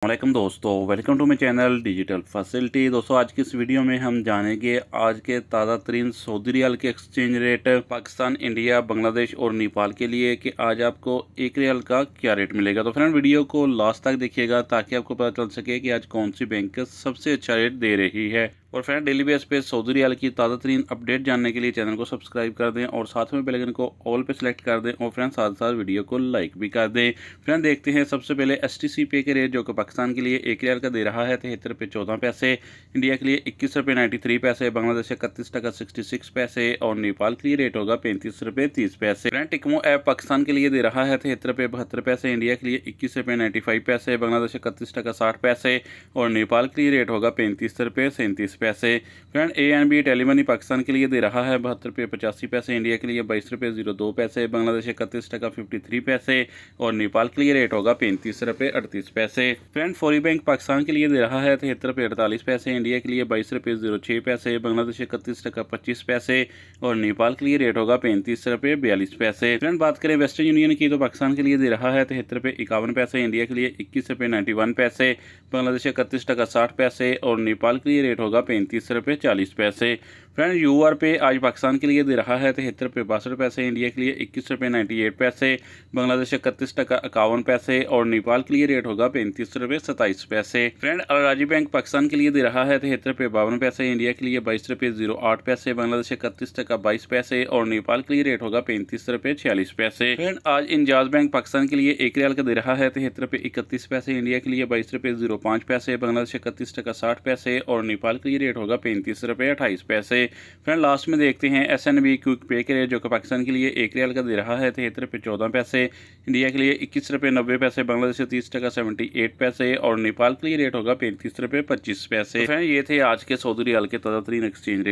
अस्सलामुअलैकुम दोस्तों, welcome to my channel Digital Facility. दोस्तों आज की इस वीडियो में हम जानेंगे आज के ताज़ा तरीन सऊदी रियाल के exchange rate Pakistan, India, Bangladesh और नेपाल के लिए कि आज आपको एक रियाल का क्या रेट मिलेगा। तो फ्रेंड वीडियो को लास्ट तक देखिएगा ताकि आपको पता चल सके कि आज कौन सी बैंक सबसे अच्छा रेट दे रही है। और फ्रेंड डेली बेस पे सऊदी रियाल की ताज़ा तरीन अपडेट जानने के लिए चैनल को सब्सक्राइब कर दें और साथ में बेल आइकन को ऑल पे सेलेक्ट कर दें और फ्रेंड साथ साथ वीडियो को लाइक भी कर दें। फ्रेंड देखते हैं सबसे पहले STC पे के रेट जो कि पाकिस्तान के लिए एक रियाल का दे रहा है 73 रुपये 14 पैसे, इंडिया के लिए 21 रुपये 93 पैसे, बांग्लादेश 31 टका 66 पैसे और नेपाल के लिए रेट होगा 35 रुपये 30 पैसे। फ्रेंड टिकमो ऐप पाकिस्तान के लिए दे रहा है 73 रुपये 72 पैसे, इंडिया के लिए 21 रुपये 95 पैसे, बांग्लादेश 31 टका 60 पैसे और नेपाल के लिए रेट होगा 35 रुपये 37 पैसे। फ्रेंड ANB टेलीमनी पाकिस्तान के लिए दे रहा है 72 रुपये 85 पैसे, इंडिया के लिए 22 रुपये 02 पैसे, बांग्लादेश 31 टका 53 पैसे और नेपाल के लिए रेट होगा 35 रुपये 38 पैसे। फ्रेंड फौरी बैंक पाकिस्तान के लिए दे रहा है 73 रुपये 48 पैसे, इंडिया के लिए 22 रुपये 06 पैसे, बांग्लादेश 31 टका 25 पैसे और नेपाल के लिए रेट होगा 35 रुपये 42 पैसे। फ्रेंड बात करें वेस्टर्न यूनियन की तो पाकिस्तान के लिए दे रहा है 73 रुपये 51 पैसे, इंडिया के लिए 21 रुपये 91 पैसे, बांग्लादेश 31 टका 60 पैसे और नेपाल के लिए रेट होगा 35 रुपये 40 पैसे। फ्रेंड UR पे आज पाकिस्तान के लिए दे रहा है 73 रुपये 62 पैसे, इंडिया के लिए 21 रुपये 98 पैसे, बांग्लादेश 31 टका 51 पैसे और नेपाल के लिए रेट होगा 35 रुपये 27 पैसे। फ्रेंड अल राजी बैंक पाकिस्तान के लिए दे रहा है 73 रुपये 52 पैसे, इंडिया के लिए 22 रुपये 08 पैसे, बांग्लादेश 31 टका 22 पैसे और नेपाल के लिए रेट होगा 35 रुपये 46 पैसे। फ्रेंड आज इंजाज बैंक पाकिस्तान के लिए एक रियाल का दे रहा है 73 रुपये 31 पैसे, इंडिया के लिए 22 रुपये 05 पैसे, बांग्लादेश 31 टका 60 पैसे और नेपाल के लिए रेट होगा 35 रुपये 28 पैसे। फ्रेंड लास्ट में देखते हैं SNB क्विक पे के रेट जो कि पाकिस्तान के लिए एक रियाल का दे रहा है 73 रुपये 14 पैसे, इंडिया के लिए 21 रुपये 90 पैसे, बांग्लादेश 30 टका 78 पैसे और नेपाल के लिए रेट होगा 35 रुपये 25 पैसे। फ्रेंड ये थे आज के सऊदी रियाल के ताज़ा तरीन एक्सचेंज रेट।